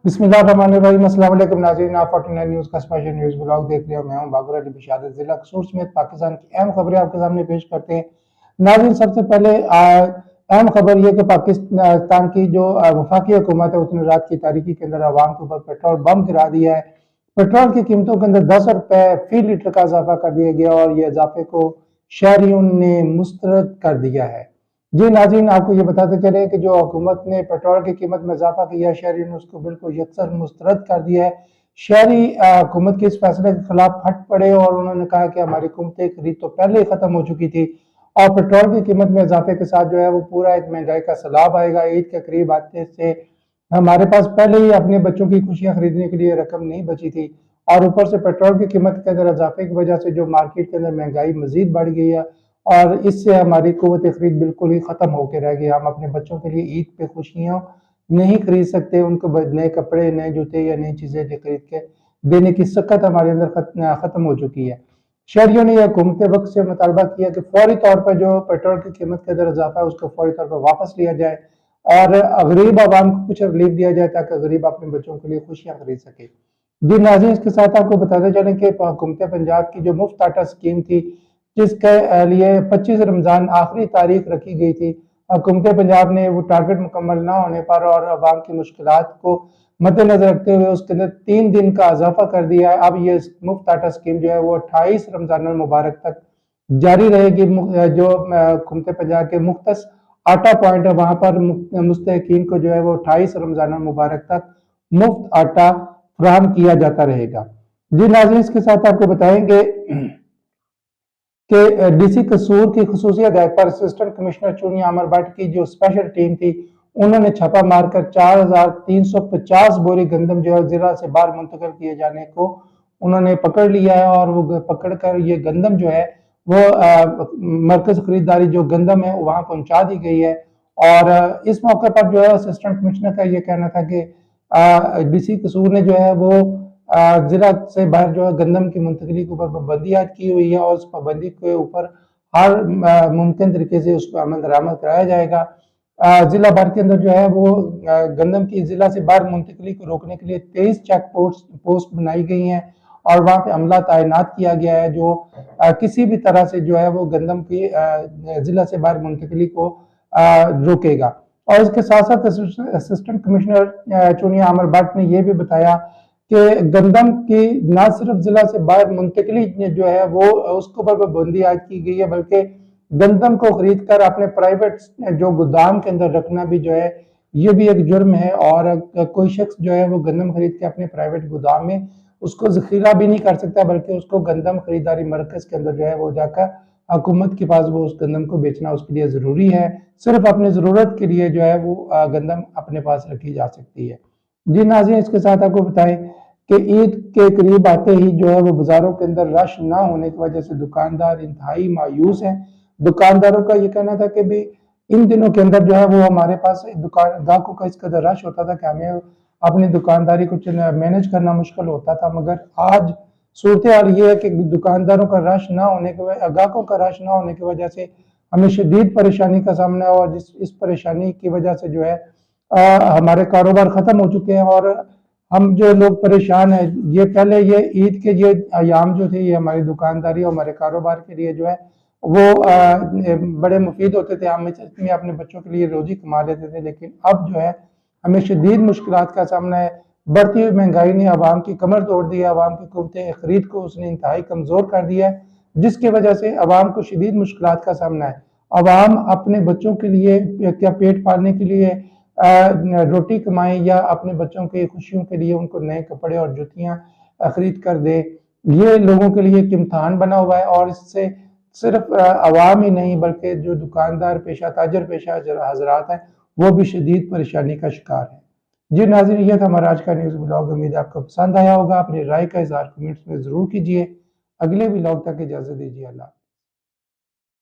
बिस्मिल्लाहिर्रहमानिर्रहीम। अस्सलाम वालेकुम नाज़रीन, आप 49 न्यूज़ का स्पेशल न्यूज़ ब्लॉग देख रहे हो। मैं हूं बाबर अली बिशारत। जिला कसूर समेत पाकिस्तान की अहम खबरें आपके सामने पेश करते हैं। नाज़रीन, सबसे पहले अहम खबर यह कि पाकिस्तान की जो वफाकी हुकूमत है उसने रात की तारीकी के अंदर आवाम के ऊपर पेट्रोल बम गिरा दिया है। पेट्रोल की कीमतों के अंदर 10 रुपए फी लीटर का इजाफा कर दिया गया और ये इजाफे को शहरियों ने मुस्तरद कर दिया है। जी नाज़रीन, आपको ये बताते चले कि जो हुकूमत ने पेट्रोल की कीमत में इजाफा किया है, शहरियों ने उसको बिल्कुल यकसर मुस्तरद कर दिया है। शहरी हुकूमत के इस फैसले के खिलाफ फट पड़े और उन्होंने कहा कि हमारी कीमतें खरीद तो पहले ही खत्म हो चुकी थी और पेट्रोल की कीमत में इजाफे के साथ जो है वो पूरा एक महंगाई का सैलाब आएगा। ईद के करीब आते से हमारे पास पहले ही अपने बच्चों की खुशियां खरीदने के लिए रकम नहीं बची थी और ऊपर से पेट्रोल की कीमत के अंदर इजाफे की वजह से जो मार्केट के अंदर महंगाई मजीद बढ़ गई है और इससे हमारी कुव्वत खरीद बिल्कुल ही खत्म होकर रह गई। हम अपने बच्चों के लिए ईद पे खुशियां नहीं खरीद सकते, उनको नए कपड़े, नए जूते या नई चीजें खरीद के देने की सकत हमारे अंदर खत्म हो चुकी है। शहरियों ने यह हुकूमत वक्त से मुतालबा किया कि फौरी तौर पर जो पेट्रोल की कीमत के अंदर इजाफा है उसको फौरी तौर पर वापस लिया जाए और गरीब आवाम को कुछ रिलीफ दिया जाए ताकि गरीब अपने बच्चों के लिए खुशियां खरीद सके। जी नाज़रीन, इसके साथ आपको बताते चलें कि हुकूमत पंजाब की जो मुफ्त आटा स्कीम थी जिसके लिए 25 रमज़ान आखिरी तारीख रखी गई थी, हुकूमत पंजाब ने वो टारगेट मुकम्मल ना होने पर और आवाम की मुश्किलात को मद्देनजर रखते हुए उसके अंदर 3 दिन का इजाफा कर दिया है। अब ये मुफ्त आटा स्कीम जो है वो 28 रमज़ान मुबारक तक जारी रहेगी। जो हुकूमत पंजाब के मुख्तस आटा पॉइंट है वहां पर मुस्तहिकीन को जो है वो 28 रमज़ान मुबारक तक मुफ्त आटा फराहम किया जाता रहेगा। जी नाज़रीन, इसके साथ आपको बताएंगे कि डीसी कसूर की खुसूसी हदायत पर असिस्टेंट कमिश्नर चुनिया अमर भट्ट की जो स्पेशल टीम थी उन्होंने छापा मारकर 4350 बोरी गंदम जो है जिला से बाहर मुंतकिल किए जाने को उन्होंने पकड़ लिया है और वो पकड़कर ये गंदम जो है वो मरकज खरीदारी जो गंदम है वहां पहुंचा दी गई है। और इस मौके पर जो है असिस्टेंट कमिश्नर का ये कहना था कि डीसी कसूर ने जो है वो जिला से बाहर जो है गंदम की मुंतकली के ऊपर पाबंदी आयद की हुई है और उस पाबंदी के ऊपर हर मुमकिन तरीके से उसको अमल दरामद कराया जाएगा। जिला भर के अंदर जो है वो गंदम की जिला से बाहर मुंतकली को रोकने के लिए 23 चेक पोस्ट बनाई गई हैं और वहां पे अमला तैनात किया गया है जो किसी भी तरह से जो है वो गंदम की जिला से बाहर मुंतकली को रोकेगा। और इसके साथ साथ असिस्टेंट कमिश्नर चुनिया अमर भट्ट ने यह भी बताया कि गंदम की न सिर्फ जिला से बाहर मुंतकली जो है वो उसके ऊपर पाबंदी आयद की गई है बल्कि गंदम को खरीद कर अपने प्राइवेट जो गोदाम के अंदर रखना भी जो है ये भी एक जुर्म है और कोई शख्स जो है वो गंदम खरीद के अपने प्राइवेट गोदाम में उसको जखीरा भी नहीं कर सकता बल्कि उसको गंदम खरीदारी मरकज के अंदर जो है वो जाकर हुकूमत के पास वो उस गंदम को बेचना उसके लिए ज़रूरी है। सिर्फ अपनी ज़रूरत के लिए जो है वो गंदम अपने पास रखी जा सकती है। जी नाज़रीन, इसके साथ आपको बताएं कि ईद के करीब आते ही जो है वो बाजारों के अंदर रश ना होने की वजह से दुकानदार इंतहाई मायूस हैं। दुकानदारों का ये कहना था कि भी इन दिनों के अंदर जो है वो हमारे पास दुकान ग्राहकों का इस कदर रश होता था कि हमें अपनी दुकानदारी को मैनेज करना मुश्किल होता था, मगर आज सूरत हाल ये है कि दुकानदारों का रश ना होने की वजह ग्राहकों का रश ना होने की वजह से हमें शदीद परेशानी का सामना है और इस परेशानी की वजह से जो है हमारे कारोबार ख़त्म हो चुके हैं और हम जो लोग परेशान हैं। ये पहले ये ईद के ये अयाम जो थे ये हमारी दुकानदारी और हमारे कारोबार के लिए जो है वो बड़े मुफीद होते थे, हम इसमें अपने बच्चों के लिए रोजी कमा लेते थे, लेकिन अब जो है हमें शदीद मुश्किलात का सामना है। बढ़ती हुई महंगाई ने आवाम की कमर तोड़ दी है, आवाम की कुव्वत खरीद को उसने इंतहाई कमज़ोर कर दिया है जिसकी वजह से आवाम को शदीद मुश्किलात का सामना है। आवाम अपने बच्चों के लिए क्या पेट पालने के लिए रोटी कमाएं या अपने बच्चों की खुशियों के लिए उनको नए कपड़े और जुतियां खरीद कर दे, ये लोगों के लिए एक इम्तहान बना हुआ है और इससे सिर्फ आवाम ही नहीं बल्कि जो दुकानदार पेशा ताजर पेशा हजरात हैं वो भी शदीद परेशानी का शिकार है। जी नाज़रीन, ये था हमारा आज का न्यूज़ ब्लॉग। उम्मीद है आपको पसंद आया होगा। अपनी राय का इज़हार कमेंट्स में ज़रूर कीजिए। अगले ब्लॉग तक इजाज़त दीजिए। अल्लाह।